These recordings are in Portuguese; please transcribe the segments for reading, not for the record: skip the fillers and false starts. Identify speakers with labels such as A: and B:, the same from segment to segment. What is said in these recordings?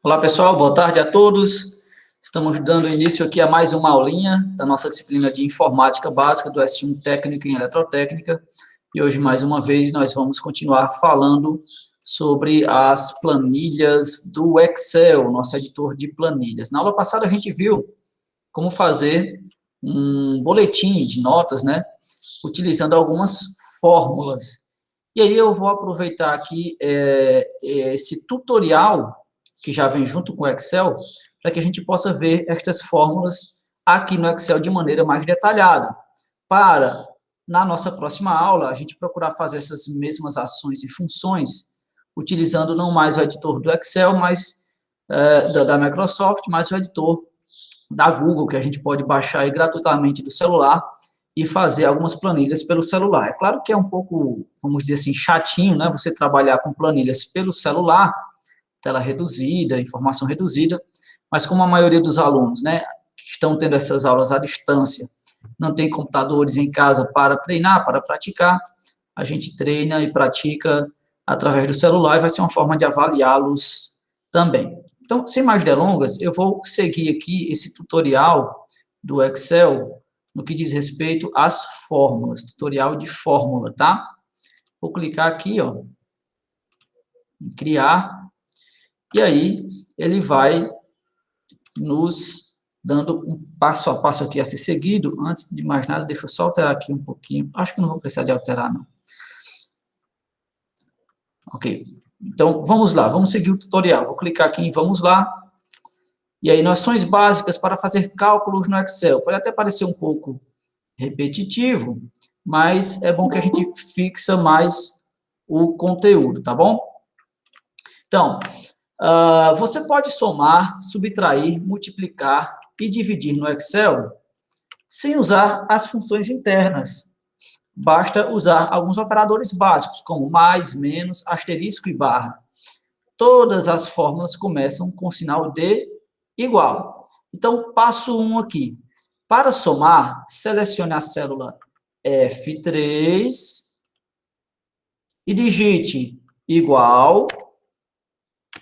A: Olá, pessoal, boa tarde a todos. Estamos dando início aqui a mais uma aulinha da nossa disciplina de Informática Básica do S1 Técnico em Eletrotécnica. E hoje, mais uma vez, nós vamos continuar falando sobre as planilhas do Excel, nosso editor de planilhas. Na aula passada, a gente viu como fazer um boletim de notas, né, utilizando algumas fórmulas. E aí eu vou aproveitar aqui esse tutorial que já vem junto com o Excel, para que a gente possa ver estas fórmulas aqui no Excel de maneira mais detalhada, para, na nossa próxima aula, a gente procurar fazer essas mesmas ações e funções, utilizando não mais o editor do Excel, mas da Microsoft, mas o editor da Google, que a gente pode baixar aí gratuitamente do celular e fazer algumas planilhas pelo celular. É claro que é um pouco, vamos dizer assim, chatinho, né, você trabalhar com planilhas pelo celular, tela reduzida, informação reduzida, mas como a maioria dos alunos, né, que estão tendo essas aulas à distância, não tem computadores em casa para treinar, para praticar, a gente treina e pratica através do celular e vai ser uma forma de avaliá-los também. Então, sem mais delongas, eu vou seguir aqui esse tutorial do Excel no que diz respeito às fórmulas, tutorial de fórmula, tá? Vou clicar aqui, ó, em criar. E aí, ele vai nos dando um passo a passo aqui a ser seguido. Antes de mais nada, deixa eu só alterar aqui um pouquinho. Acho que não vou precisar de alterar, não. Ok. Então, vamos lá. Vamos seguir o tutorial. Vou clicar aqui em Vamos lá. E aí, noções básicas para fazer cálculos no Excel. Pode até parecer um pouco repetitivo, mas é bom que a gente fixa mais o conteúdo, tá bom? Então, você pode somar, subtrair, multiplicar e dividir no Excel sem usar as funções internas. Basta usar alguns operadores básicos, como mais, menos, asterisco e barra. Todas as fórmulas começam com o sinal de igual. Então, passo 1 aqui. Para somar, selecione a célula F3 e digite igual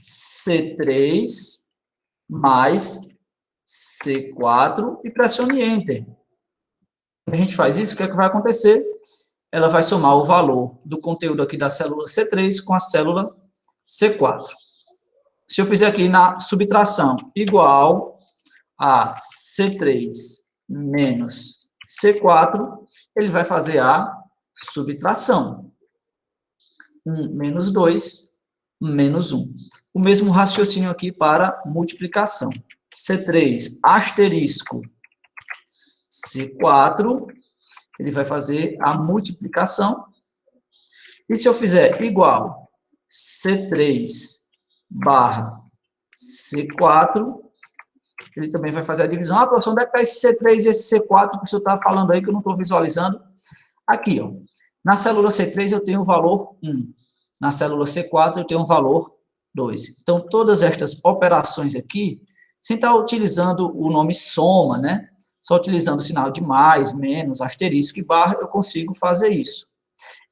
A: C3 mais C4 e pressione Enter. Quando a gente faz isso, o que é que vai acontecer? Ela vai somar o valor do conteúdo aqui da célula C3 com a célula C4. Se eu fizer aqui na subtração igual a C3 menos C4, ele vai fazer a subtração. 1 menos 2, menos 1. O mesmo raciocínio aqui para multiplicação. C3 asterisco C4, ele vai fazer a multiplicação. E se eu fizer igual C3 barra C4, ele também vai fazer a divisão. Ah, professor, onde é que está esse C3 e esse C4 que o senhor está falando aí, que eu não estou visualizando? Aqui, ó. Na célula C3 eu tenho o valor 1. Na célula C4 eu tenho o valor 2. Então, todas estas operações aqui, sem estar utilizando o nome soma, né? Só utilizando o sinal de mais, menos, asterisco e barra, eu consigo fazer isso.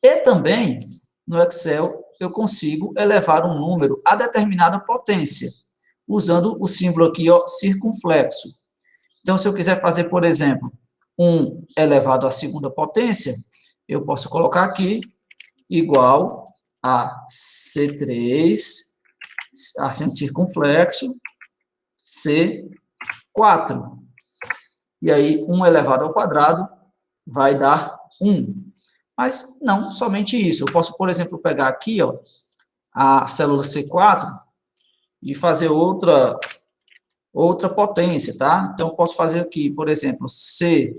A: E também, no Excel, eu consigo elevar um número a determinada potência, usando o símbolo aqui, ó, circunflexo. Então, se eu quiser fazer, por exemplo, 1 elevado à segunda potência, eu posso colocar aqui igual a C3, acento circunflexo, C4. E aí, 1 elevado ao quadrado vai dar 1. Mas não somente isso. Eu posso, por exemplo, pegar aqui, ó, a célula C4 e fazer outra potência, tá? Então, eu posso fazer aqui, por exemplo, C4,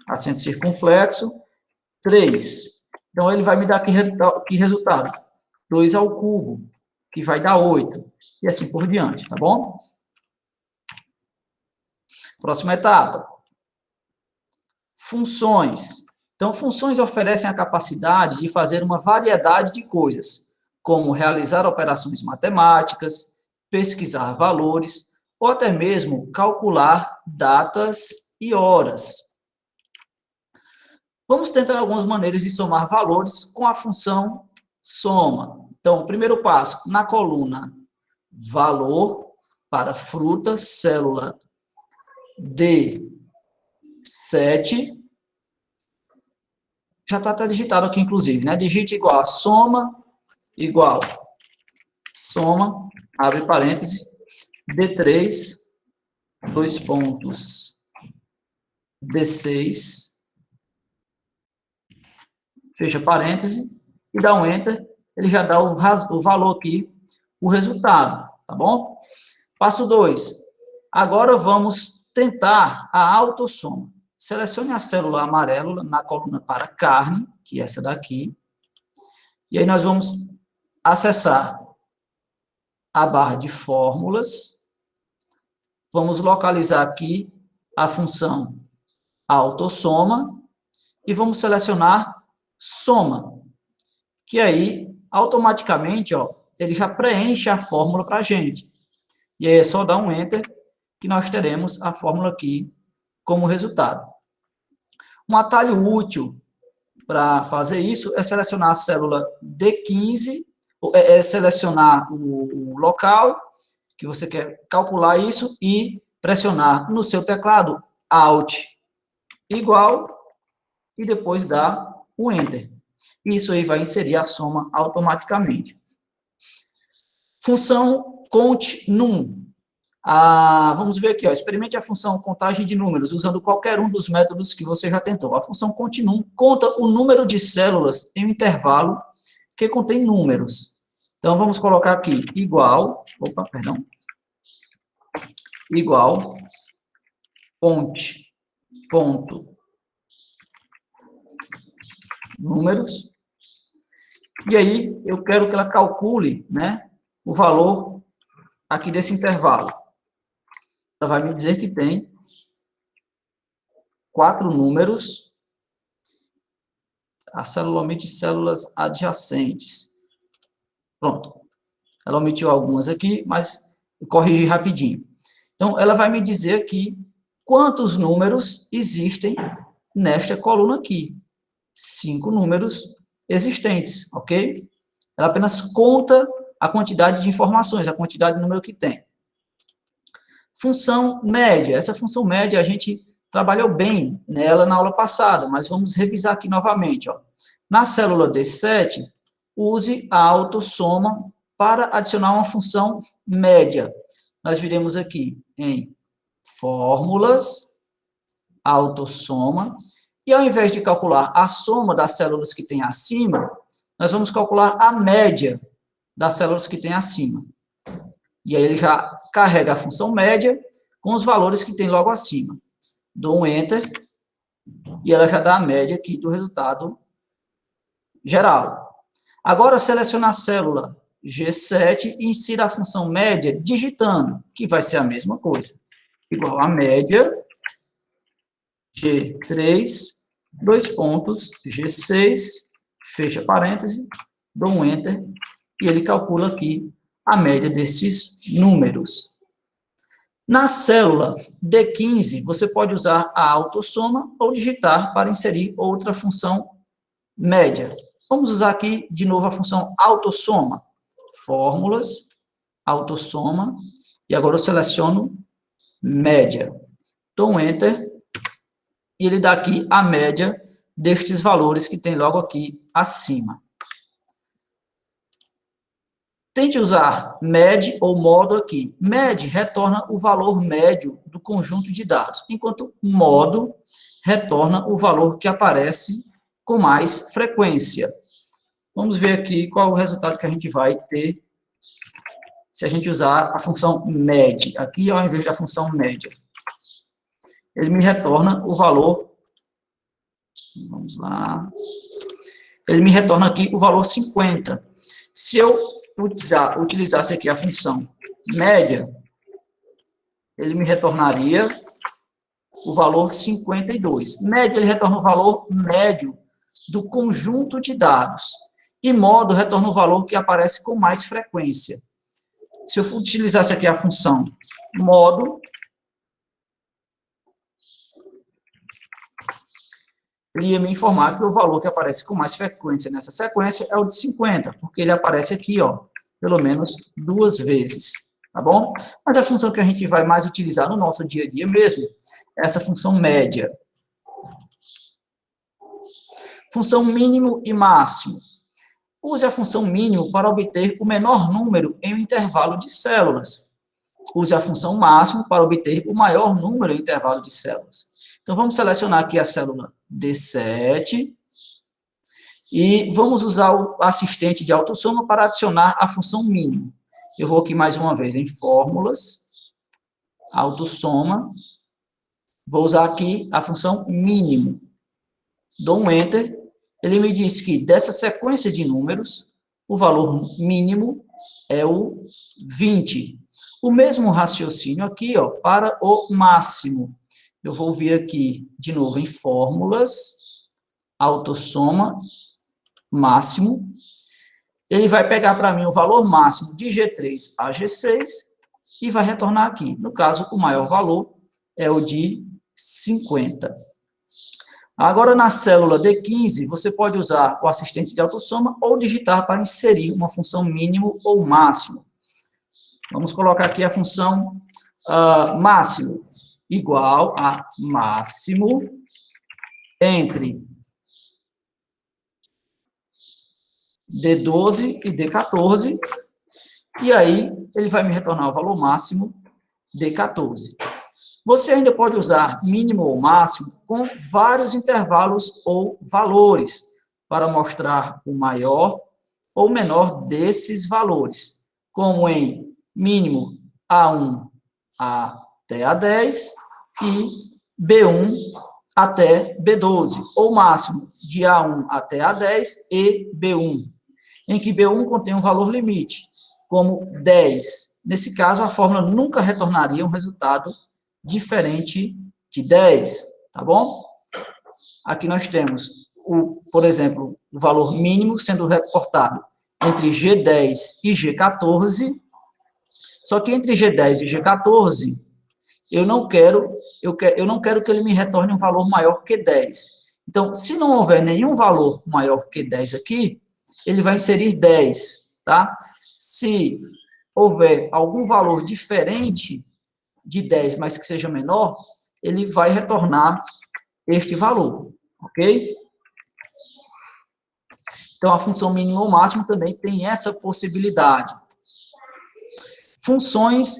A: acento circunflexo, 3. Então, ele vai me dar aqui resultado. 2 ao cubo, que vai dar 8. E assim por diante, tá bom? Próxima etapa. Funções. Então, funções oferecem a capacidade de fazer uma variedade de coisas, como realizar operações matemáticas, pesquisar valores, ou até mesmo calcular datas e horas. Vamos tentar algumas maneiras de somar valores com a função soma. Então, primeiro passo, na coluna valor para fruta, célula D7, já está digitado aqui, inclusive, né? Digite igual a soma, abre parêntese, D3, 2 pontos, D6, fecha parêntese, e dá um Enter, ele já dá o valor aqui, o resultado, tá bom? Passo 2. Agora vamos tentar a autossoma. Selecione a célula amarela na coluna para carne, que é essa daqui, e aí nós vamos acessar a barra de fórmulas, vamos localizar aqui a função autossoma, e vamos selecionar soma, que aí, automaticamente, ó, ele já preenche a fórmula para a gente. E aí é só dar um Enter, que nós teremos a fórmula aqui como resultado. Um atalho útil para fazer isso é selecionar a célula D15, selecionar o local que você quer calcular isso e pressionar no seu teclado Alt igual e depois dar o Enter. Isso aí vai inserir a soma automaticamente. Função ContNum. Vamos ver aqui, ó, experimente a função contagem de números, usando qualquer um dos métodos que você já tentou. A função ContNum conta o número de células em um intervalo que contém números. Então, vamos colocar aqui igual números, e aí eu quero que ela calcule, né, o valor aqui desse intervalo. Ela vai me dizer que tem 4 números, a célula omite células adjacentes. Pronto. Ela omitiu algumas aqui, mas eu corrigi rapidinho. Então, ela vai me dizer aqui quantos números existem nesta coluna aqui. 5 números existentes, ok? Ela apenas conta a quantidade de informações, a quantidade de número que tem. Função média. Essa função média a gente trabalhou bem nela na aula passada, mas vamos revisar aqui novamente. Ó. Na célula D7, use a autossoma para adicionar uma função média. Nós viremos aqui em fórmulas, autossoma, e ao invés de calcular a soma das células que tem acima, nós vamos calcular a média das células que tem acima. E aí ele já carrega a função média com os valores que tem logo acima. Dou um Enter, e ela já dá a média aqui do resultado geral. Agora, seleciona a célula G7 e insira a função média digitando, que vai ser a mesma coisa. Igual a média G3, 2 pontos, G6, fecha parêntese, dou um Enter, e ele calcula aqui a média desses números. Na célula D15, você pode usar a autossoma ou digitar para inserir outra função média. Vamos usar aqui, de novo, a função autossoma. Fórmulas, autossoma, e agora eu seleciono média. Dou um Enter, e ele dá aqui a média destes valores que tem logo aqui acima. Tente usar med ou modo aqui. Med retorna o valor médio do conjunto de dados, enquanto modo retorna o valor que aparece com mais frequência. Vamos ver aqui qual é o resultado que a gente vai ter se a gente usar a função med, aqui ao invés da função média. Ele me retorna o valor, vamos lá, ele me retorna aqui o valor 50. Se eu utilizasse aqui a função média, ele me retornaria o valor 52. Média, ele retorna o valor médio do conjunto de dados. E modo retorna o valor que aparece com mais frequência. Se eu utilizasse aqui a função modo, ele ia me informar que o valor que aparece com mais frequência nessa sequência é o de 50, porque ele aparece aqui, ó, pelo menos 2 vezes, tá bom? Mas a função que a gente vai mais utilizar no nosso dia a dia mesmo é essa função média. Função mínimo e máximo. Use a função mínimo para obter o menor número em um intervalo de células. Use a função máximo para obter o maior número em um intervalo de células. Então, vamos selecionar aqui a célula D7 e vamos usar o assistente de autossoma para adicionar a função mínimo. Eu vou aqui mais uma vez em fórmulas, autossoma, vou usar aqui a função mínimo. Dou um Enter, ele me diz que dessa sequência de números, o valor mínimo é o 20. O mesmo raciocínio aqui, ó, para o máximo. Eu vou vir aqui, de novo, em fórmulas, autossoma, máximo. Ele vai pegar para mim o valor máximo de G3 a G6 e vai retornar aqui. No caso, o maior valor é o de 50. Agora, na célula D15, você pode usar o assistente de autossoma ou digitar para inserir uma função mínimo ou máximo. Vamos colocar aqui a função máximo, igual a máximo entre D12 e D14, e aí ele vai me retornar o valor máximo D14. Você ainda pode usar mínimo ou máximo com vários intervalos ou valores para mostrar o maior ou menor desses valores, como em mínimo A1 até A10 e B1 até B12, ou máximo de A1 até A10 e B1, em que B1 contém um valor limite, como 10. Nesse caso, a fórmula nunca retornaria um resultado diferente de 10, tá bom? Aqui nós temos, por exemplo, o valor mínimo sendo reportado entre G10 e G14, só que entre G10 e G14, eu não quero que ele me retorne um valor maior que 10. Então, se não houver nenhum valor maior que 10 aqui, ele vai inserir 10, tá? Se houver algum valor diferente de 10, mas que seja menor, ele vai retornar este valor, ok? Então, a função mínima ou máxima também tem essa possibilidade. Funções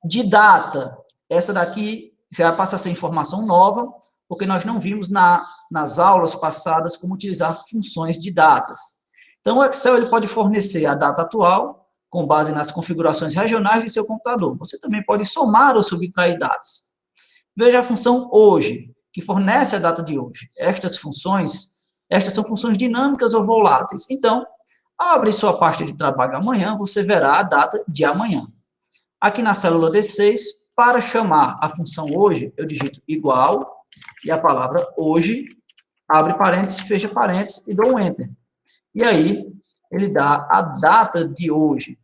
A: de data. Essa daqui já passa a ser informação nova, porque nós não vimos nas aulas passadas como utilizar funções de datas. Então, o Excel ele pode fornecer a data atual, com base nas configurações regionais de seu computador. Você também pode somar ou subtrair datas. Veja a função hoje, que fornece a data de hoje. Estas são funções dinâmicas ou voláteis. Então, ao abrir sua pasta de trabalho amanhã, você verá a data de amanhã. Aqui na célula D6, para chamar a função hoje, eu digito igual, e a palavra hoje, abre parênteses, fecha parênteses, e dou um Enter. E aí, ele dá a data de hoje.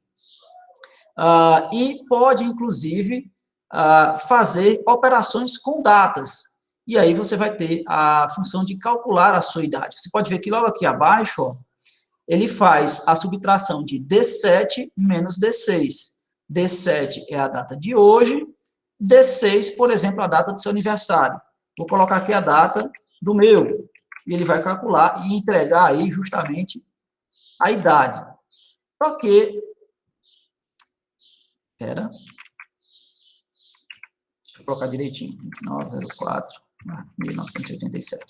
A: E pode, inclusive, fazer operações com datas. E aí você vai ter a função de calcular a sua idade. Você pode ver que logo aqui abaixo, ó, ele faz a subtração de D7 menos D6. D7 é a data de hoje, D6, por exemplo, a data do seu aniversário. Vou colocar aqui a data do meu, e ele vai calcular e entregar aí justamente a idade. Só que, deixa eu colocar direitinho, 904, 1987.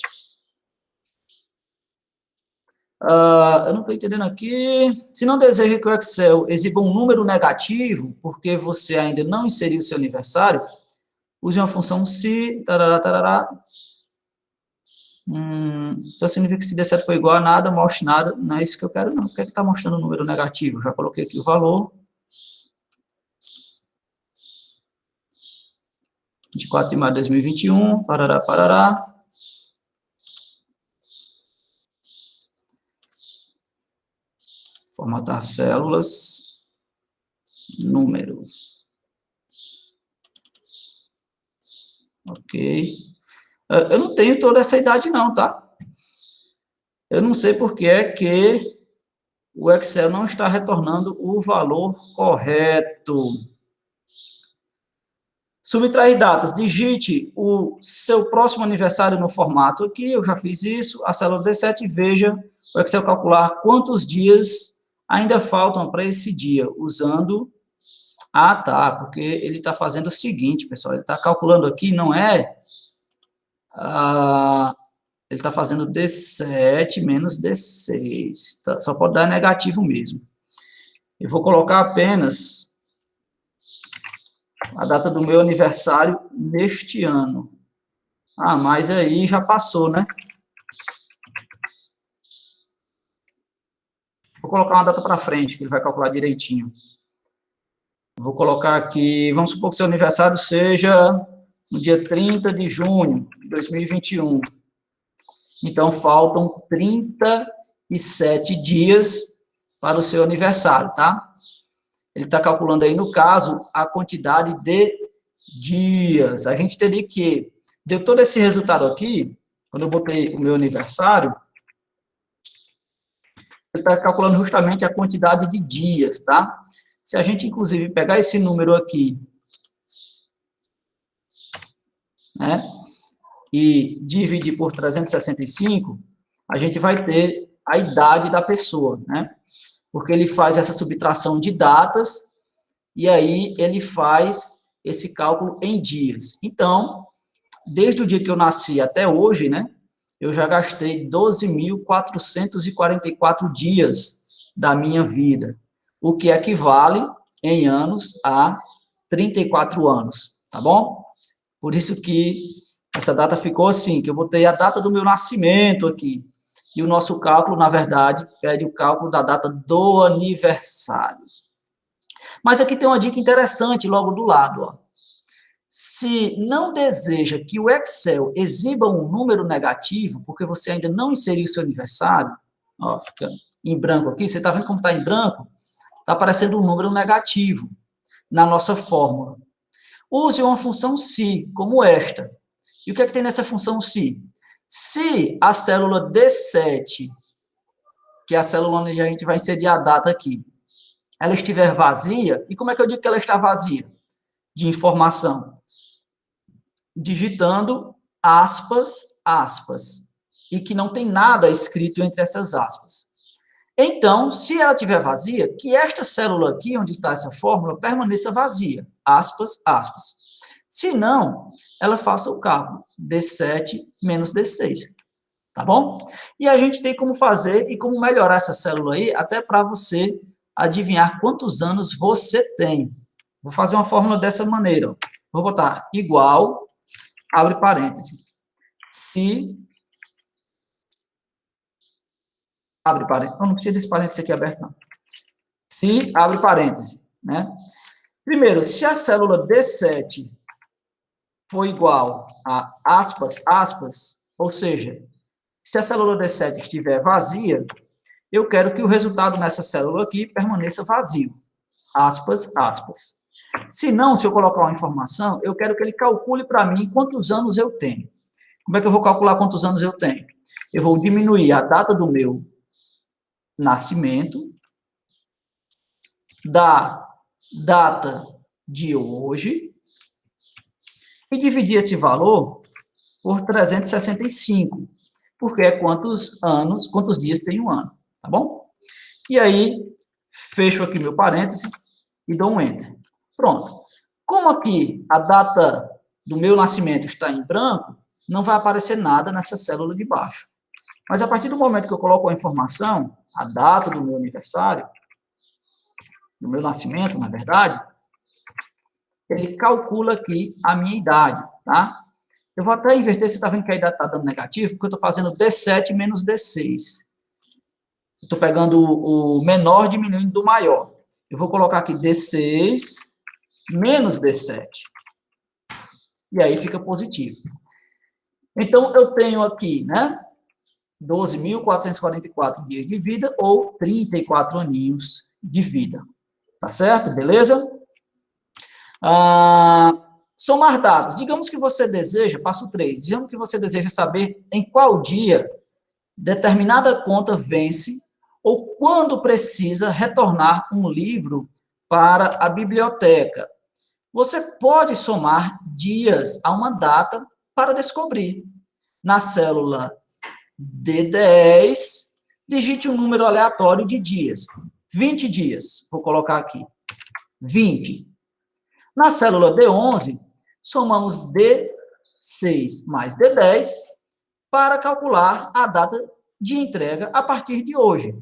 A: Eu não estou entendendo aqui. Se não deseja que o Excel exiba um número negativo, porque você ainda não inseriu seu aniversário, use uma função se, tarará, tarará. Então, significa que se D7 for igual a nada, mostre nada. Não é isso que eu quero, não. Por que está mostrando um número negativo? Já coloquei aqui o valor. 24 de maio de 2021, parará, parará. Formatar células, número. Ok. Eu não tenho toda essa idade não, tá? Eu não sei por que é que o Excel não está retornando o valor correto. Subtrair datas. Digite o seu próximo aniversário no formato aqui. Eu já fiz isso. A célula D7 e veja o Excel calcular quantos dias ainda faltam para esse dia, usando... Ah, tá, porque ele está fazendo o seguinte, pessoal. Ele está calculando aqui, não é... ele está fazendo D7 menos D6. Tá? Só pode dar negativo mesmo. Eu vou colocar apenas a data do meu aniversário neste ano. Ah, mas aí já passou, né? Vou colocar uma data para frente, que ele vai calcular direitinho. Vou colocar aqui, vamos supor que seu aniversário seja no dia 30 de junho de 2021. Então, faltam 37 dias para o seu aniversário, tá? Ele está calculando aí, no caso, a quantidade de dias. A gente teria que... Deu todo esse resultado aqui, quando eu botei o meu aniversário, ele está calculando justamente a quantidade de dias, tá? Se a gente, inclusive, pegar esse número aqui, né, e dividir por 365, a gente vai ter a idade da pessoa, né? Porque ele faz essa subtração de datas, e aí ele faz esse cálculo em dias. Então, desde o dia que eu nasci até hoje, né, eu já gastei 12.444 dias da minha vida, o que equivale, em anos, a 34 anos, tá bom? Por isso que essa data ficou assim, que eu botei a data do meu nascimento aqui, e o nosso cálculo, na verdade, pede o cálculo da data do aniversário. Mas aqui tem uma dica interessante logo do lado, ó. Se não deseja que o Excel exiba um número negativo, porque você ainda não inseriu seu aniversário, ó, fica em branco aqui, você está vendo como está em branco? Está aparecendo um número negativo na nossa fórmula. Use uma função se, como esta. E o que é que tem nessa função se? Se a célula D7, que é a célula onde a gente vai inserir a data aqui, ela estiver vazia, e como é que eu digo que ela está vazia? De informação. Digitando aspas, aspas, e que não tem nada escrito entre essas aspas. Então, se ela estiver vazia, que esta célula aqui, onde está essa fórmula, permaneça vazia, aspas, aspas. Se não, ela faça o cálculo, D7 menos D6, tá bom? E a gente tem como fazer e como melhorar essa célula aí, até para você adivinhar quantos anos você tem. Vou fazer uma fórmula dessa maneira, ó. Vou botar igual, abre parênteses, se, abre parênteses, não precisa desse parênteses aqui aberto, não. Se, abre parênteses, né? Primeiro, se a célula D7 for igual a aspas, aspas, ou seja, se a célula D7 estiver vazia, eu quero que o resultado nessa célula aqui permaneça vazio, aspas, aspas. Se não, se eu colocar uma informação, eu quero que ele calcule para mim quantos anos eu tenho. Como é que eu vou calcular quantos anos eu tenho? Eu vou diminuir a data do meu nascimento da data de hoje e dividir esse valor por 365, porque é quantos anos, quantos dias tem um ano, tá bom? E aí, fecho aqui meu parêntese e dou um Enter. Pronto. Como aqui a data do meu nascimento está em branco, não vai aparecer nada nessa célula de baixo. Mas a partir do momento que eu coloco a informação, a data do meu aniversário, do meu nascimento, na verdade, ele calcula aqui a minha idade, tá? Eu vou até inverter, você está vendo que a idade está dando negativo, porque eu estou fazendo D7 menos D6. Estou pegando o menor diminuindo do maior. Eu vou colocar aqui D6 menos D7. E aí fica positivo. Então, eu tenho aqui, né, 12.444 dias de vida ou 34 aninhos de vida. Tá certo? Beleza? Somar dados. Digamos que você deseja, passo 3, digamos que você deseja saber em qual dia determinada conta vence ou quando precisa retornar um livro para a biblioteca. Você pode somar dias a uma data para descobrir. Na célula D10, digite um número aleatório de dias. 20 dias, vou colocar aqui. 20. Na célula D11, somamos D6 mais D10 para calcular a data de entrega a partir de hoje.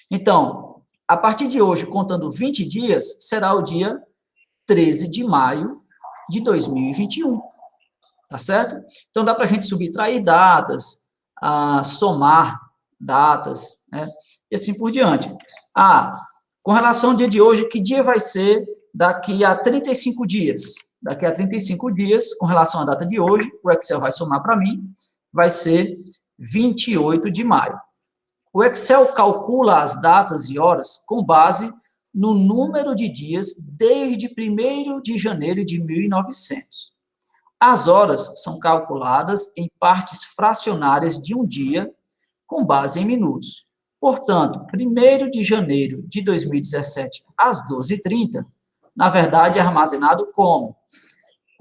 A: Então, a partir de hoje, contando 20 dias, será o dia 13 de maio de 2021. Tá certo? Então, dá para a gente subtrair datas, somar datas, né? E assim por diante. Com relação ao dia de hoje, que dia vai ser daqui a 35 dias? Daqui a 35 dias, com relação à data de hoje, o Excel vai somar para mim, vai ser 28 de maio. O Excel calcula as datas e horas com base no número de dias desde 1º de janeiro de 1900. As horas são calculadas em partes fracionárias de um dia, com base em minutos. Portanto, 1º de janeiro de 2017, às 12h30, na verdade, é armazenado como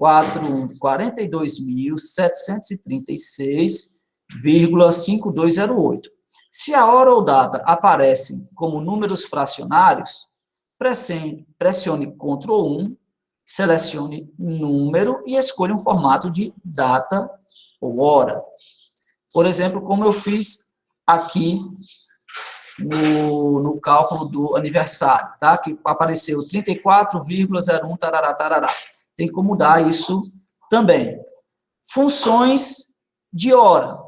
A: 42.736,5208. Se a hora ou data aparecem como números fracionários, pressione Ctrl 1, selecione número e escolha um formato de data ou hora. Por exemplo, como eu fiz aqui no cálculo do aniversário, tá? Que apareceu 34,01 tarará, tarará. Tem como mudar isso também. Funções de hora.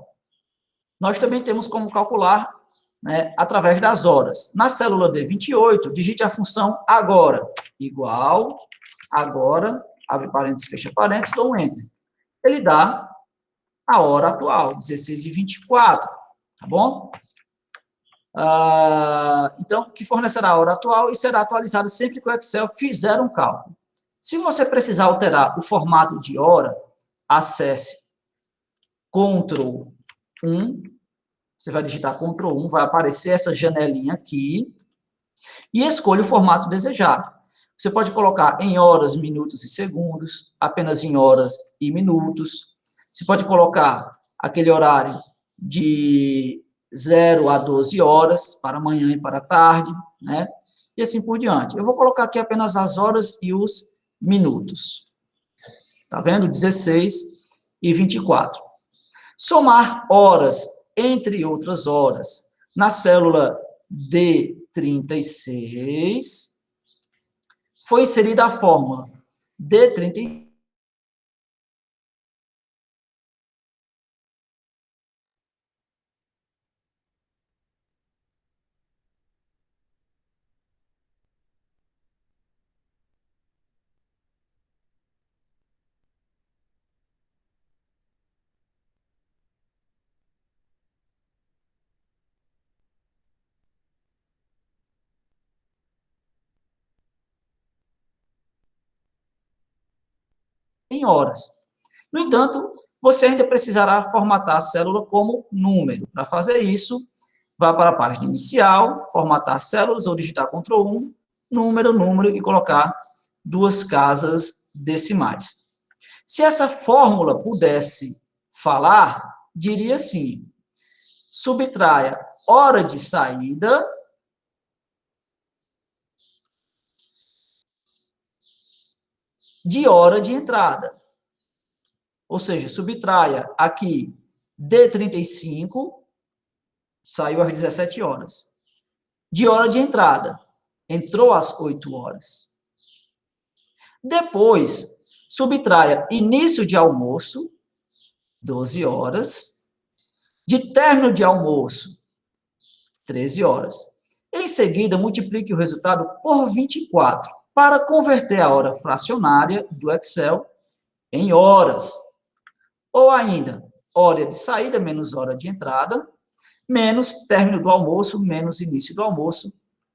A: Nós também temos como calcular, né, através das horas. Na célula D28, digite a função agora, igual, agora, abre parênteses, fecha parênteses, dou um Enter. Ele dá a hora atual, 16h24, tá bom? Então, que fornecerá a hora atual e será atualizado sempre que o Excel fizer um cálculo. Se você precisar alterar o formato de hora, acesse Ctrl 1, você vai digitar Ctrl 1, vai aparecer essa janelinha aqui, e escolha o formato desejado. Você pode colocar em horas, minutos e segundos, apenas em horas e minutos. Você pode colocar aquele horário de 0 a 12 horas, para manhã e para tarde, né? E assim por diante. Eu vou colocar aqui apenas as horas e os minutos. Tá vendo? 16 e 24. Somar horas entre outras horas. Na célula D36, foi inserida a fórmula D36 em horas. No entanto, você ainda precisará formatar a célula como número. Para fazer isso, vá para a página inicial, formatar células ou digitar Ctrl 1, número, número e colocar 2 casas decimais. Se essa fórmula pudesse falar, diria assim: subtraia hora de saída de hora de entrada. Ou seja, subtraia aqui D35, saiu às 17 horas. De hora de entrada, entrou às 8 horas. Depois, subtraia início de almoço, 12 horas. De término de almoço, 13 horas. Em seguida, multiplique o resultado por 24, para converter a hora fracionária do Excel em horas. Ou ainda, hora de saída menos hora de entrada, menos término do almoço, menos início do almoço,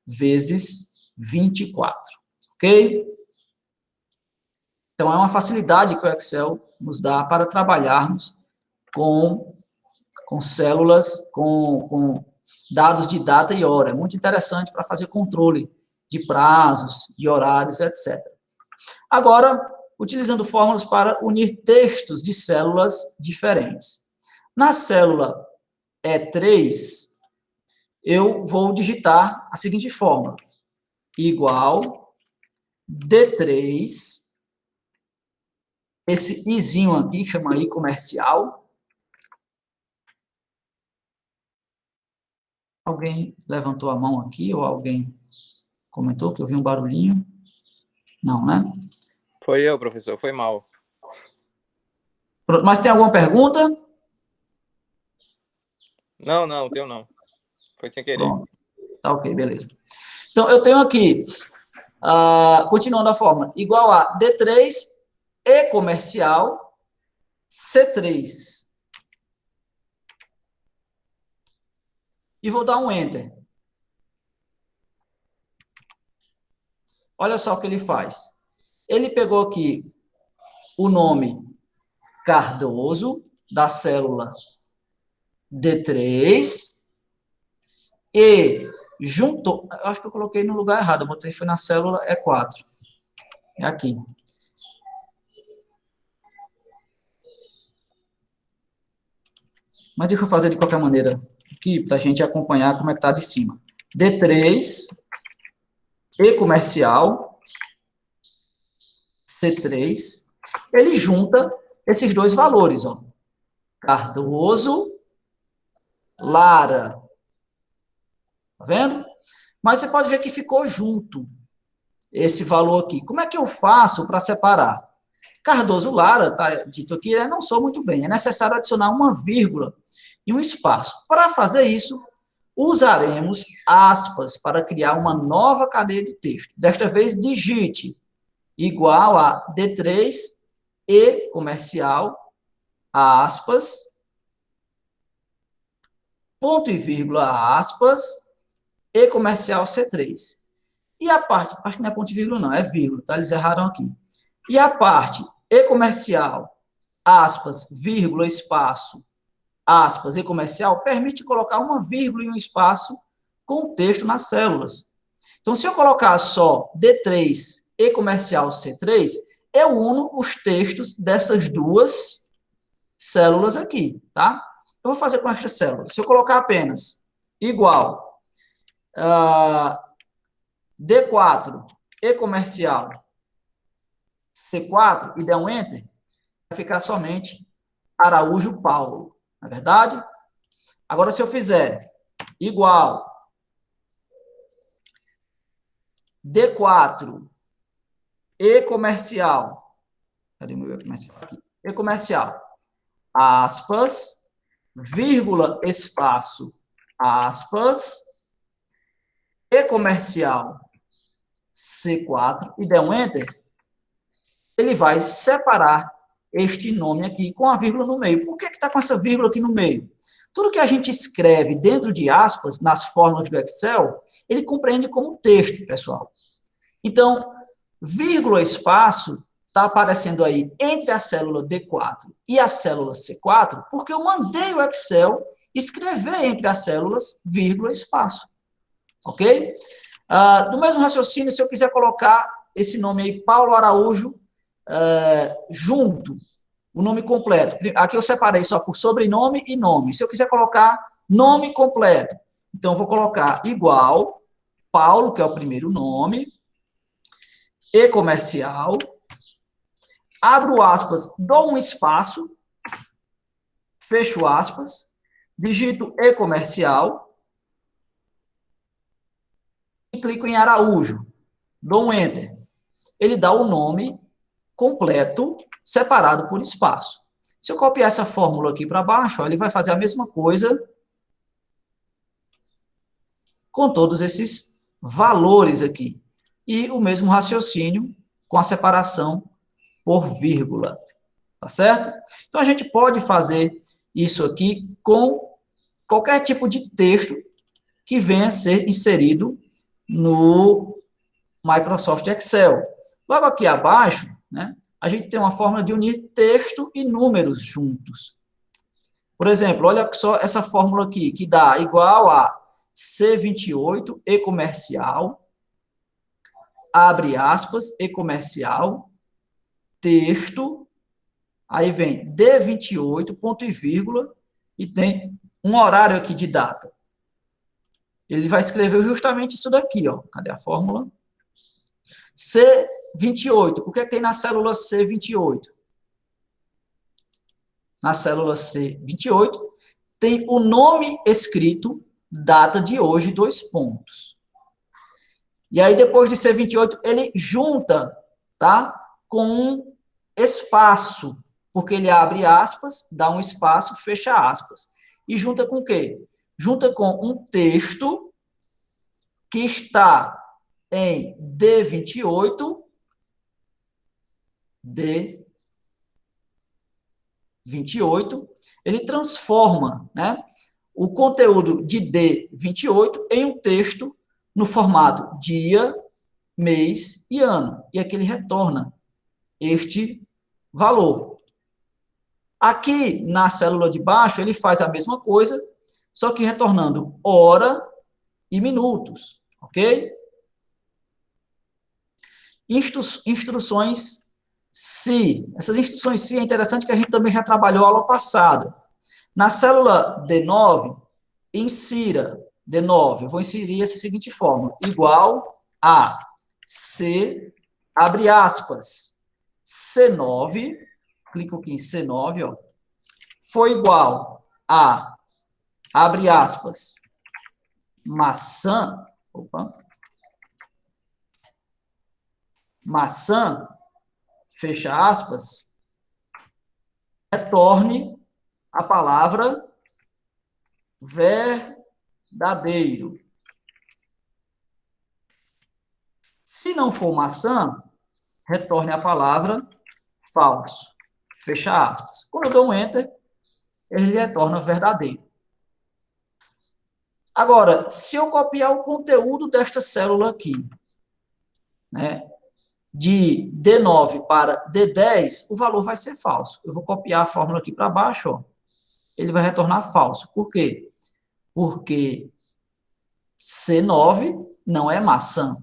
A: vezes 24. Ok? Então, é uma facilidade que o Excel nos dá para trabalharmos com com células, com dados de data e hora. É muito interessante para fazer controle de prazos, de horários, etc. Agora, utilizando fórmulas para unir textos de células diferentes. Na célula E3, eu vou digitar a seguinte fórmula: igual D3, esse izinho aqui, chama I comercial. Alguém levantou a mão aqui, ou alguém comentou que eu vi um barulhinho? Não, né?
B: Foi eu, professor, foi mal.
A: Pronto, mas tem alguma pergunta?
B: Não, teu não. Foi sem querer.
A: Pronto, tá ok, beleza. Então, eu tenho aqui, continuando a fórmula, igual a D3 E comercial C3. E vou dar um Enter. Olha só o que ele faz. Ele pegou aqui o nome Cardoso, da célula D3, e juntou, acho que eu coloquei no lugar errado, eu botei foi na célula E4. É aqui. Mas deixa eu fazer de qualquer maneira aqui, para a gente acompanhar como é que está de cima. D3, E comercial, C3, ele junta esses dois valores, ó. Cardoso, Lara. Tá vendo? Mas você pode ver que ficou junto esse valor aqui. Como é que eu faço para separar? Cardoso Lara, está dito aqui, não sou muito bem. É necessário adicionar uma vírgula e um espaço. Para fazer isso, usaremos aspas para criar uma nova cadeia de texto. Desta vez, digite igual a D3 E comercial, aspas, ponto e vírgula, aspas, E comercial C3. E a parte, acho que não é ponto e vírgula não, é vírgula, tá? Eles erraram aqui. E a parte E comercial, aspas, vírgula, espaço, aspas, E comercial, permite colocar uma vírgula e um espaço com o texto nas células. Então, se eu colocar só D3, E comercial, C3, eu uno os textos dessas duas células aqui, tá? Eu vou fazer com estas células. Se eu colocar apenas igual D4, E comercial, C4, e der um Enter, vai ficar somente Araújo Paulo, não é verdade? Agora, se eu fizer igual D4, E comercial, cadê o meu E comercial aqui? E comercial, aspas, vírgula, espaço, aspas, E comercial, C4, e der um Enter, ele vai separar este nome aqui com a vírgula no meio. Por que está com essa vírgula aqui no meio? Tudo que a gente escreve dentro de aspas, nas fórmulas do Excel, ele compreende como texto, pessoal. Então, vírgula espaço está aparecendo aí entre a célula D4 e a célula C4, porque eu mandei o Excel escrever entre as células vírgula espaço. Ok? Do mesmo raciocínio, se eu quiser colocar esse nome aí, Paulo Araújo, junto, o nome completo. Aqui eu separei só por sobrenome e nome. Se eu quiser colocar nome completo, então eu vou colocar igual, Paulo, que é o primeiro nome, E comercial, abro aspas, dou um espaço, fecho aspas, digito E comercial e clico em Araújo. Dou um Enter. Ele dá o nome completo, separado por espaço. Se eu copiar essa fórmula aqui para baixo, ó, ele vai fazer a mesma coisa com todos esses valores aqui. E o mesmo raciocínio com a separação por vírgula. Tá certo? Então, a gente pode fazer isso aqui com qualquer tipo de texto que venha a ser inserido no Microsoft Excel. Logo aqui abaixo, né, a gente tem uma forma de unir texto e números juntos. Por exemplo, olha só essa fórmula aqui, que dá igual a C28, E comercial, abre aspas, E comercial, texto, aí vem D28, ponto e vírgula, e tem um horário aqui de data. Ele vai escrever justamente isso daqui, ó. Cadê a fórmula? C28. Por que tem na célula C28? Na célula C28, tem o nome escrito, data de hoje, 2 pontos. E aí, depois de C28, ele junta, tá? Com um espaço, porque ele abre aspas, dá um espaço, fecha aspas. E junta com o quê? Junta com um texto que está em D28, ele transforma, né, o conteúdo de D28 em um texto no formato dia, mês e ano. E aqui ele retorna este valor. Aqui na célula de baixo, ele faz a mesma coisa, só que retornando hora e minutos, ok? Instruções se. Essas instruções se é interessante que a gente também já trabalhou a aula passada. Na célula D9, insira D9, eu vou inserir essa seguinte forma, igual a C, abre aspas, C9, clico aqui em C9, ó, foi igual a, abre aspas, maçã, maçã, fecha aspas, retorne a palavra verdadeiro. Se não for maçã, retorne a palavra falso. Fecha aspas. Quando eu dou um enter, ele retorna verdadeiro. Agora, se eu copiar o conteúdo desta célula aqui, né, de D9 para D10, o valor vai ser falso. Eu vou copiar a fórmula aqui para baixo, ó, ele vai retornar falso. Por quê? Porque C9 não é maçã,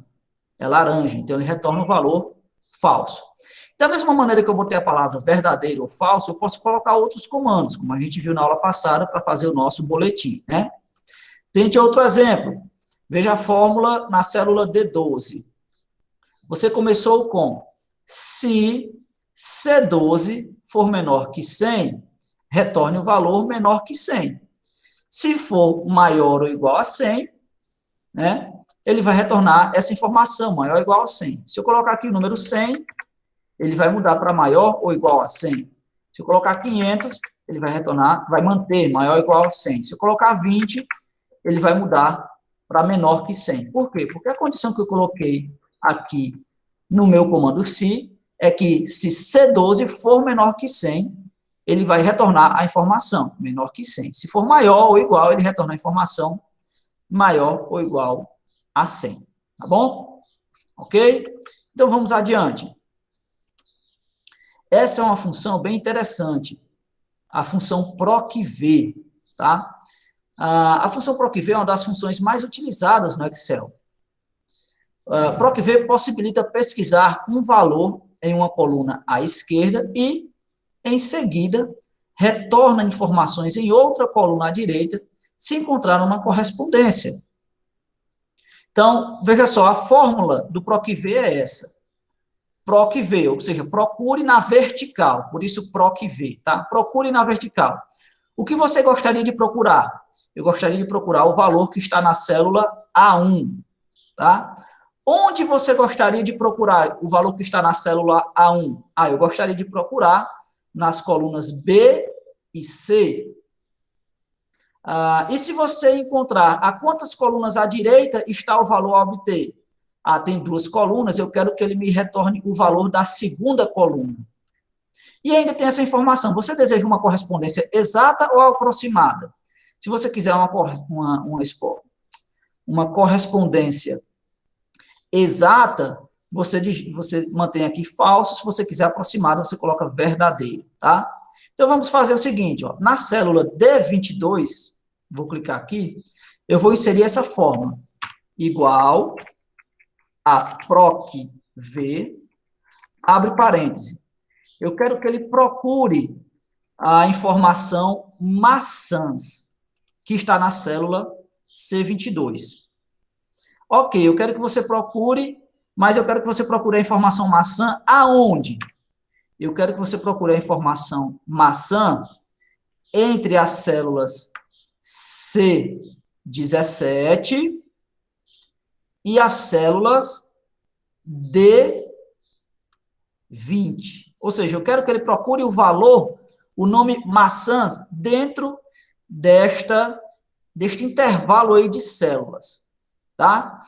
A: é laranja, então ele retorna o valor falso. Da mesma maneira que eu botei a palavra verdadeiro ou falso, eu posso colocar outros comandos, como a gente viu na aula passada, para fazer o nosso boletim, né? Tente outro exemplo. Veja a fórmula na célula D12. Você começou com se C12 for menor que 100, retorne o valor menor que 100. Se for maior ou igual a 100, né, ele vai retornar essa informação, maior ou igual a 100. Se eu colocar aqui o número 100, ele vai mudar para maior ou igual a 100. Se eu colocar 500, ele vai retornar, vai manter maior ou igual a 100. Se eu colocar 20, ele vai mudar para menor que 100. Por quê? Porque a condição que eu coloquei aqui no meu comando se é que se C12 for menor que 100, ele vai retornar a informação menor que 100. Se for maior ou igual, ele retorna a informação maior ou igual a 100. Tá bom? Ok? Então, vamos adiante. Essa é uma função bem interessante, a função PROC-V, tá? A função PROC-V é uma das funções mais utilizadas no Excel. PROC-V possibilita pesquisar um valor em uma coluna à esquerda e, em seguida, retorna informações em outra coluna à direita se encontrar uma correspondência. Então, veja só, a fórmula do PROC-V é essa. PROC-V, ou seja, procure na vertical, por isso PROC-V, tá? Procure na vertical. O que você gostaria de procurar? Eu gostaria de procurar o valor que está na célula A1, tá? Onde você gostaria de procurar o valor que está na célula A1? Eu gostaria de procurar nas colunas B e C. E se você encontrar a quantas colunas à direita está o valor a obter? Tem 2 colunas, eu quero que ele me retorne o valor da segunda coluna. E ainda tem essa informação, você deseja uma correspondência exata ou aproximada? Se você quiser uma correspondência exata, você mantém aqui falso, se você quiser aproximada, você coloca verdadeiro, tá? Então, vamos fazer o seguinte, ó, na célula D22, vou clicar aqui, eu vou inserir essa forma, igual a PROC-V, abre parêntese. Eu quero que ele procure a informação maçãs, que está na célula C22. Ok, eu quero que você procure, mas eu quero que você procure a informação maçã aonde? Eu quero que você procure a informação maçã entre as células C17 e as células D20. Ou seja, eu quero que ele procure o valor, o nome maçãs, dentro deste intervalo aí de células, tá?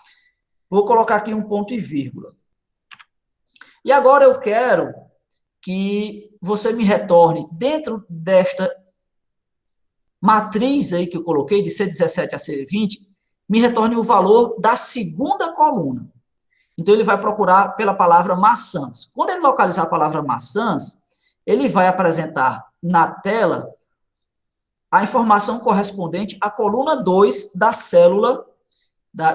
A: Vou colocar aqui um ponto e vírgula. E agora eu quero que você me retorne dentro desta matriz aí que eu coloquei, de C17 a C20, me retorne o valor da segunda coluna. Então, ele vai procurar pela palavra maçãs. Quando ele localizar a palavra maçãs, ele vai apresentar na tela a informação correspondente à coluna 2 da célula,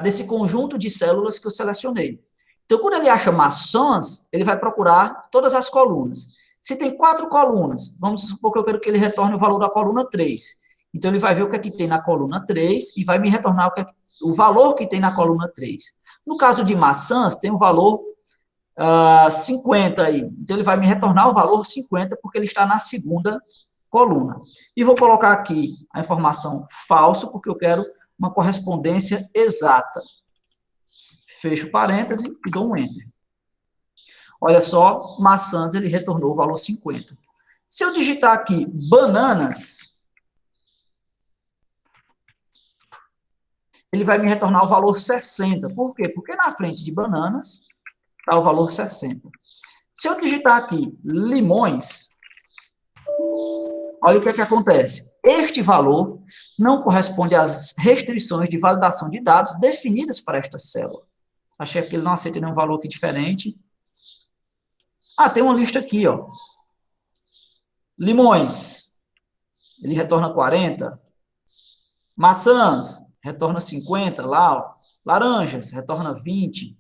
A: desse conjunto de células que eu selecionei. Então, quando ele acha maçãs, ele vai procurar todas as colunas. Se tem 4 colunas, vamos supor que eu quero que ele retorne o valor da coluna 3. Então, ele vai ver o que é que tem na coluna 3 e vai me retornar o valor que tem na coluna 3. No caso de maçãs, tem o valor 50 aí. Então, ele vai me retornar o valor 50, porque ele está na segunda coluna. E vou colocar aqui a informação falso, porque eu quero uma correspondência exata. Fecho parêntese e dou um Enter. Olha só, maçãs, ele retornou o valor 50. Se eu digitar aqui bananas, ele vai me retornar o valor 60. Por quê? Porque na frente de bananas está o valor 60. Se eu digitar aqui limões, olha o que é que acontece. Este valor não corresponde às restrições de validação de dados definidas para esta célula. Achei que ele não aceita nenhum valor aqui diferente. Tem uma lista aqui, ó. Limões, ele retorna 40. Maçãs, retorna 50 lá, ó. Laranjas, retorna 20.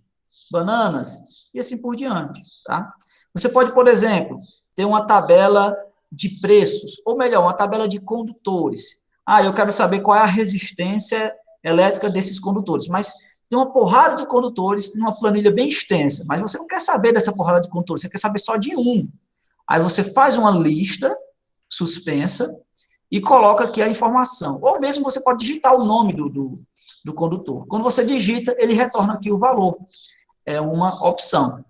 A: Bananas, e assim por diante, tá? Você pode, por exemplo, ter uma tabela de preços, ou melhor, uma tabela de condutores. Eu quero saber qual é a resistência elétrica desses condutores, mas tem uma porrada de condutores numa planilha bem extensa, mas você não quer saber dessa porrada de condutores, você quer saber só de um. Aí você faz uma lista suspensa e coloca aqui a informação. Ou mesmo você pode digitar o nome do condutor. Quando você digita, ele retorna aqui o valor. É uma opção.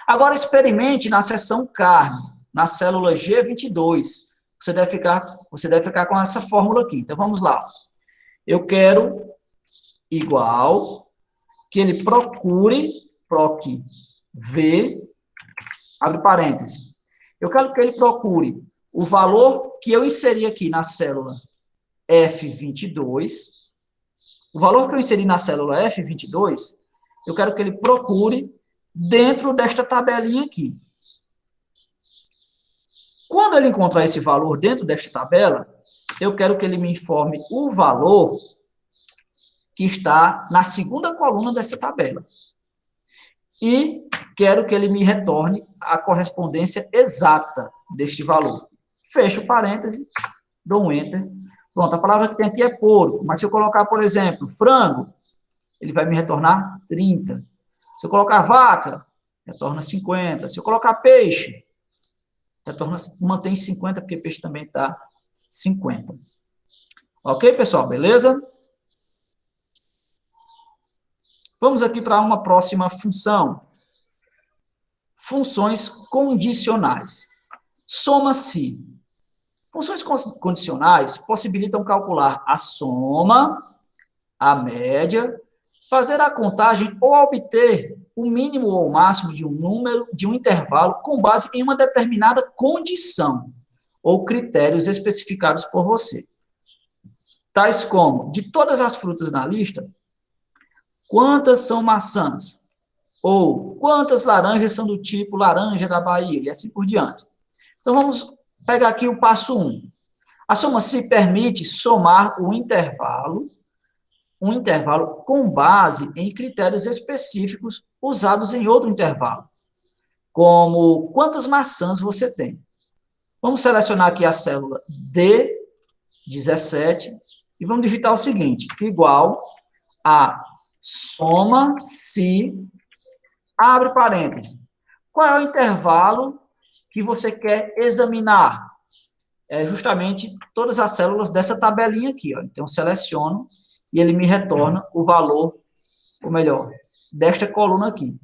A: Agora, experimente na seção carne, na célula G22. Você deve ficar com essa fórmula aqui. Então, vamos lá. Eu quero igual que ele procure, PROC-V, abre parêntese. Eu quero que ele procure o valor que eu inseri aqui na célula F22. O valor que eu inseri na célula F22, eu quero que ele procure dentro desta tabelinha aqui. Quando ele encontrar esse valor dentro desta tabela, eu quero que ele me informe o valor que está na segunda coluna dessa tabela. E quero que ele me retorne a correspondência exata deste valor. Fecho parêntese, dou um Enter. Pronto, a palavra que tem aqui é porco, mas se eu colocar, por exemplo, frango, ele vai me retornar 30. Se eu colocar vaca, retorna 50. Se eu colocar peixe, mantém 50, porque peixe também está 50. Ok, pessoal? Beleza? Vamos aqui para uma próxima função. Funções condicionais. Soma-se. Funções condicionais possibilitam calcular a soma, a média, fazer a contagem ou obter o mínimo ou o máximo de um número, de um intervalo, com base em uma determinada condição ou critérios especificados por você. Tais como, de todas as frutas na lista, quantas são maçãs? Ou quantas laranjas são do tipo laranja da Bahia? E assim por diante. Então, vamos Pega aqui o passo 1. A soma se permite somar um intervalo com base em critérios específicos usados em outro intervalo, como quantas maçãs você tem. Vamos selecionar aqui a célula D17 e vamos digitar o seguinte, igual a soma se, abre parênteses. Qual é o intervalo que você quer examinar? É justamente todas as células dessa tabelinha aqui, ó. Então, eu seleciono e ele me retorna o valor, ou melhor, desta coluna aqui.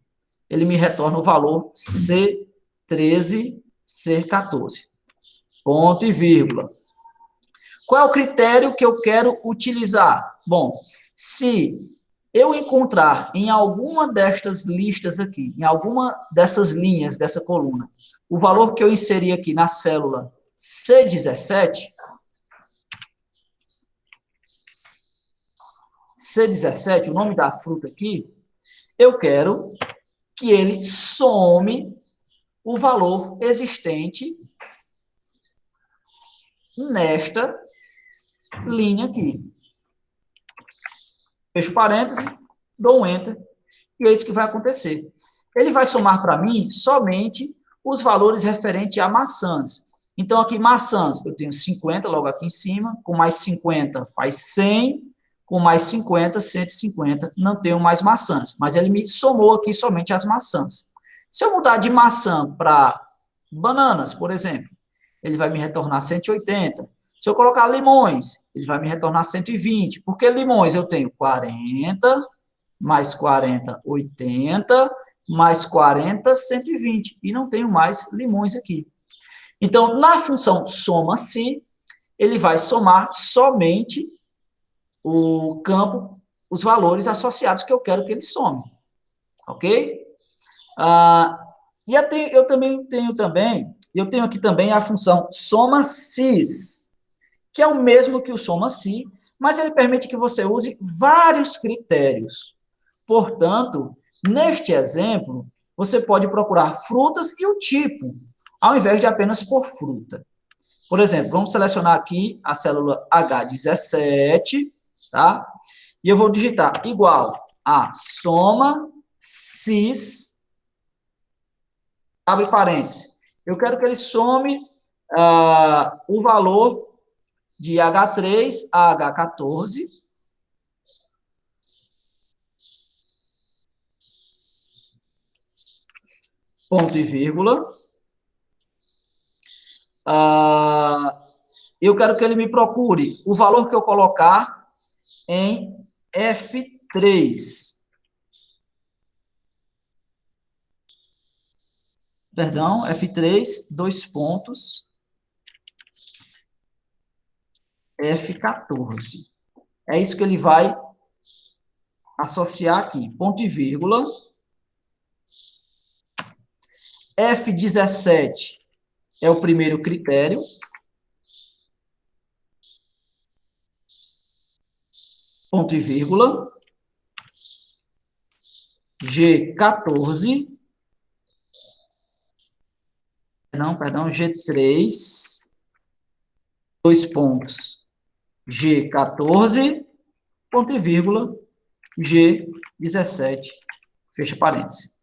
A: Ele me retorna o valor C13, C14. Ponto e vírgula. Qual é o critério que eu quero utilizar? Bom, se eu encontrar em alguma destas listas aqui, em alguma dessas linhas dessa coluna, o valor que eu inseri aqui na célula C17, o nome da fruta aqui, eu quero que ele some o valor existente nesta linha aqui. Fecho parênteses, dou um Enter, e é isso que vai acontecer. Ele vai somar para mim somente os valores referentes a maçãs. Então, aqui, maçãs, eu tenho 50 logo aqui em cima, com mais 50 faz 100, com mais 50, 150, não tenho mais maçãs. Mas ele me somou aqui somente as maçãs. Se eu mudar de maçã para bananas, por exemplo, ele vai me retornar 180. Se eu colocar limões, ele vai me retornar 120. Porque limões eu tenho 40, mais 40, 80, mais 40, 120. E não tenho mais limões aqui. Então, na função soma-se, ele vai somar somente o campo, os valores associados que eu quero que ele some. Ok? E eu tenho aqui também a função soma-sis, que é o mesmo que o soma-si, mas ele permite que você use vários critérios. Portanto, neste exemplo, você pode procurar frutas e o tipo, ao invés de apenas por fruta. Por exemplo, vamos selecionar aqui a célula H17, tá? E eu vou digitar igual a soma cis, abre parênteses. Eu quero que ele some o valor de H3 a H14, ponto e vírgula. Eu quero que ele me procure o valor que eu colocar em F3. Perdão, F3, 2 pontos, F14. É isso que ele vai associar aqui, ponto e vírgula. F17 é o primeiro critério. Ponto e vírgula. G14. Perdão, G3. 2 pontos. G14. Ponto e vírgula. G17. Fecha parênteses.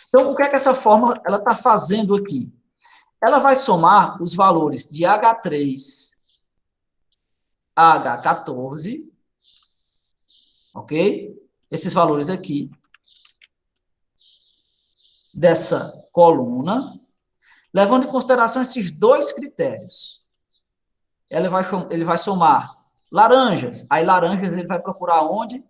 A: Então, o que é que essa fórmula está fazendo aqui? Ela vai somar os valores de H3 a H14, ok? Esses valores aqui, dessa coluna, levando em consideração esses dois critérios. Ele vai somar laranjas. Aí, laranjas, ele vai procurar onde?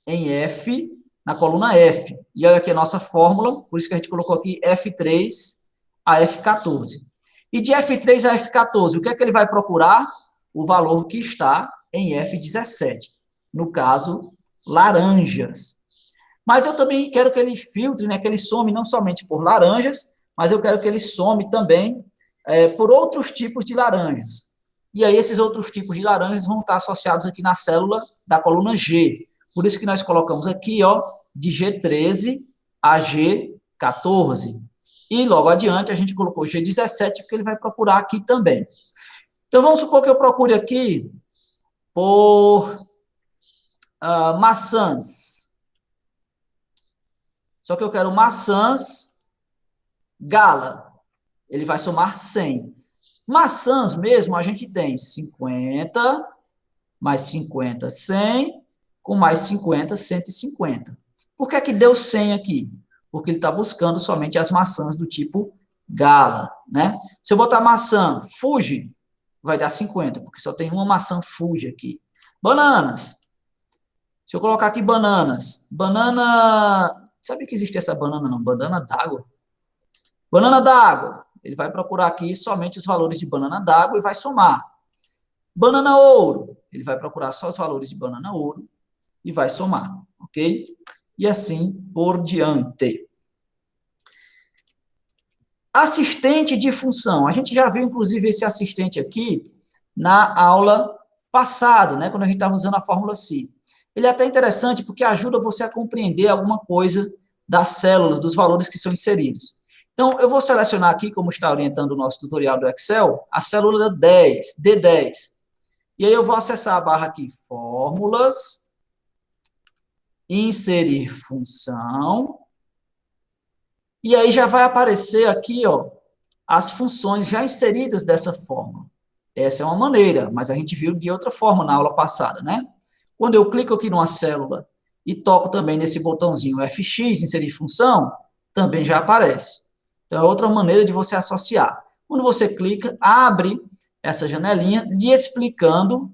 A: Em F, na coluna F. E olha aqui a nossa fórmula, por isso que a gente colocou aqui F3 a F14. E de F3 a F14, o que é que ele vai procurar? O valor que está em F17. No caso, laranjas. Mas eu também quero que ele filtre, né, que ele some não somente por laranjas, mas eu quero que ele some também por outros tipos de laranjas. E aí esses outros tipos de laranjas vão estar associados aqui na célula da coluna G. Por isso que nós colocamos aqui, ó, de G13 a G14. E logo adiante a gente colocou G17, porque ele vai procurar aqui também. Então, vamos supor que eu procure aqui por maçãs. Só que eu quero maçãs Gala. Ele vai somar 100. Maçãs mesmo, a gente tem 50, mais 50, 100, com mais 50, 150. Por que é que deu 100 aqui? Porque ele está buscando somente as maçãs do tipo Gala, né? Se eu botar maçã Fuji, vai dar 50, porque só tem uma maçã Fuji aqui. Bananas. Se eu colocar aqui bananas, banana... Sabe que existe essa banana, não? Banana d'água. Banana d'água. Ele vai procurar aqui somente os valores de banana d'água e vai somar. Banana ouro. Ele vai procurar só os valores de banana ouro e vai somar, ok? E assim por diante. Assistente de função. A gente já viu, inclusive, esse assistente aqui na aula passada, né? Quando a gente estava usando a fórmula C. Ele é até interessante porque ajuda você a compreender alguma coisa das células, dos valores que são inseridos. Então, eu vou selecionar aqui, como está orientando o nosso tutorial do Excel, a célula 10, D10. E aí eu vou acessar a barra aqui, fórmulas, inserir função, e aí já vai aparecer aqui, ó, as funções já inseridas dessa fórmula. Essa é uma maneira, mas a gente viu de outra forma na aula passada, né? Quando eu clico aqui numa célula e toco também nesse botãozinho FX, inserir função, também já aparece. Então, é outra maneira de você associar. Quando você clica, abre essa janelinha lhe explicando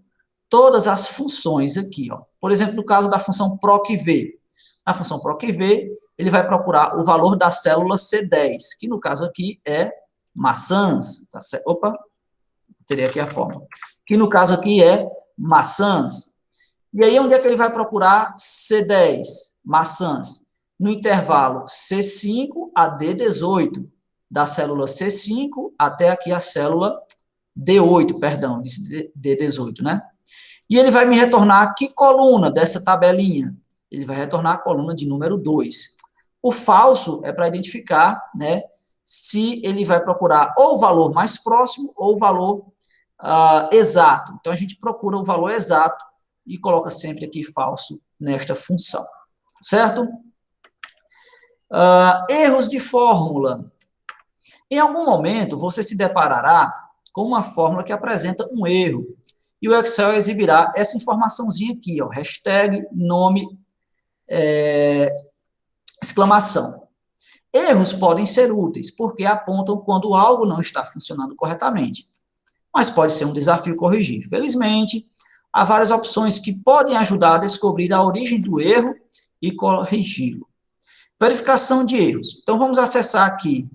A: todas as funções aqui, ó. Por exemplo, no caso da função PROC-V. Na função PROC-V, ele vai procurar o valor da célula C10, que no caso aqui é maçãs. Tá certo? Opa, teria aqui a fórmula. Que no caso aqui é maçãs. E aí, onde é que ele vai procurar C10, maçãs? No intervalo C5 a D18, da célula C5 até aqui a célula D8, perdão, D18, né? E ele vai me retornar que coluna dessa tabelinha? Ele vai retornar a coluna de número 2. O falso é para identificar, né, se ele vai procurar ou o valor mais próximo ou o valor exato. Então, a gente procura o valor exato e coloca sempre aqui falso nesta função, certo? Erros de fórmula. Em algum momento, você se deparará com uma fórmula que apresenta um erro. E o Excel exibirá essa informaçãozinha aqui, ó, hashtag, nome, exclamação. Erros podem ser úteis, porque apontam quando algo não está funcionando corretamente. Mas pode ser um desafio corrigir. Felizmente, há várias opções que podem ajudar a descobrir a origem do erro e corrigi-lo. Verificação de erros. Então, vamos acessar aqui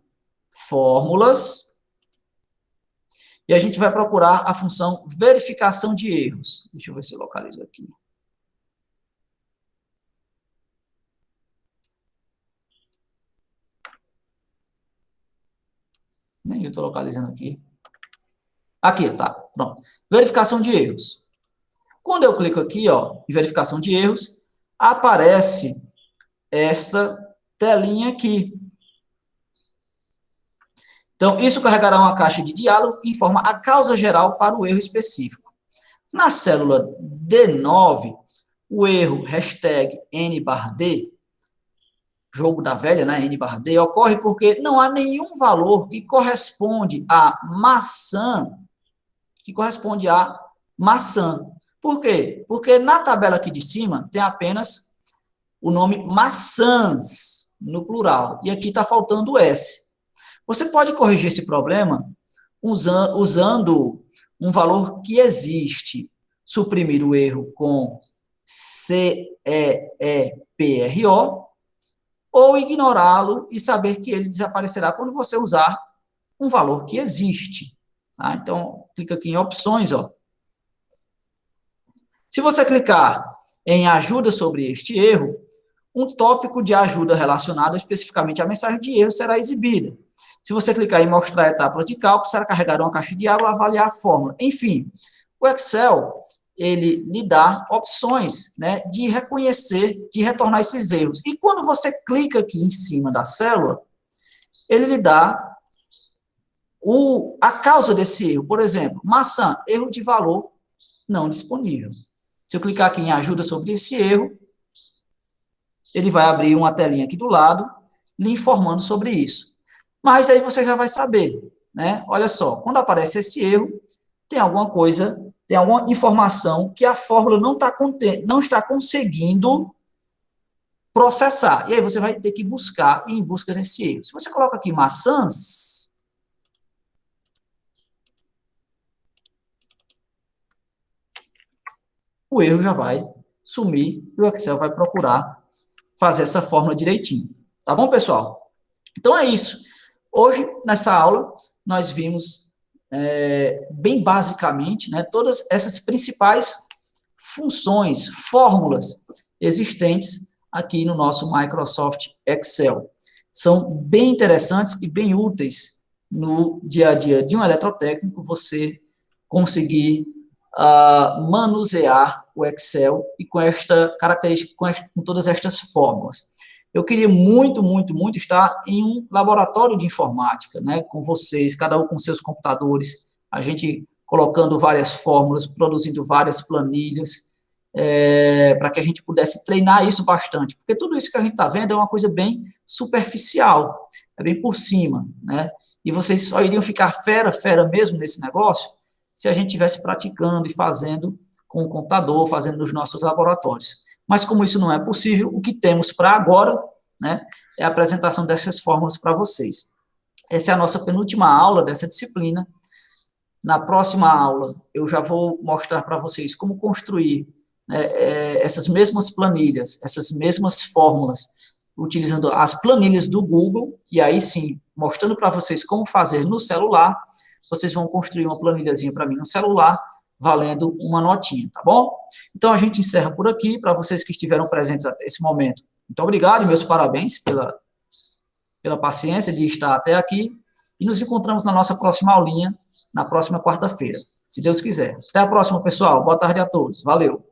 A: fórmulas e a gente vai procurar a função verificação de erros. Deixa eu ver se eu localizo aqui. Nem eu estou localizando aqui. Aqui, tá. Pronto. Verificação de erros. Quando eu clico aqui, ó, em verificação de erros, aparece essa telinha aqui. Então, isso carregará uma caixa de diálogo que informa a causa geral para o erro específico. Na célula D9, o erro hashtag N/D, jogo da velha, né, N/D, ocorre porque não há nenhum valor que corresponde a maçã, Por quê? Porque na tabela aqui de cima tem apenas o nome maçãs, no plural, e aqui está faltando o S. Você pode corrigir esse problema usando um valor que existe, suprimir o erro com CEEPRO, ou ignorá-lo e saber que ele desaparecerá quando você usar um valor que existe. Tá? Então, clica aqui em opções, ó. Se você clicar em ajuda sobre este erro, um tópico de ajuda relacionado especificamente à mensagem de erro será exibida. Se você clicar em mostrar etapas de cálculo, será carregada uma caixa de diálogo a avaliar a fórmula. Enfim, o Excel, ele lhe dá opções, né, de reconhecer, de retornar esses erros. E quando você clica aqui em cima da célula, ele lhe dá a causa desse erro. Por exemplo, maçã, erro de valor não disponível. Se eu clicar aqui em ajuda sobre esse erro, ele vai abrir uma telinha aqui do lado, lhe informando sobre isso. Mas aí você já vai saber, né? Olha só, quando aparece esse erro, tem alguma coisa, tem alguma informação que a fórmula não está conseguindo processar. E aí você vai ter que buscar em busca desse erro. Se você coloca aqui maçãs, o erro já vai sumir e o Excel vai procurar fazer essa fórmula direitinho. Tá bom, pessoal? Então é isso. Hoje, nessa aula, nós vimos bem basicamente, né, todas essas principais funções, fórmulas existentes aqui no nosso Microsoft Excel. São bem interessantes e bem úteis no dia a dia de um eletrotécnico, você conseguir manusear o Excel e com esta característica, com todas estas fórmulas. Eu queria muito, muito, muito estar em um laboratório de informática, né, com vocês, cada um com seus computadores, a gente colocando várias fórmulas, produzindo várias planilhas, para que a gente pudesse treinar isso bastante, porque tudo isso que a gente está vendo é uma coisa bem superficial, é bem por cima, né, e vocês só iriam ficar fera mesmo nesse negócio, se a gente estivesse praticando e fazendo com o computador, fazendo nos nossos laboratórios. Mas como isso não é possível, o que temos para agora, né, é a apresentação dessas fórmulas para vocês. Essa é a nossa penúltima aula dessa disciplina. Na próxima aula, eu já vou mostrar para vocês como construir essas mesmas planilhas, essas mesmas fórmulas, utilizando as planilhas do Google, e aí sim, mostrando para vocês como fazer no celular. Vocês vão construir uma planilhazinha para mim no celular, valendo uma notinha, tá bom? Então, a gente encerra por aqui, para vocês que estiveram presentes até esse momento. Muito obrigado e meus parabéns pela paciência de estar até aqui, e nos encontramos na nossa próxima aulinha, na próxima quarta-feira, se Deus quiser. Até a próxima, pessoal. Boa tarde a todos. Valeu!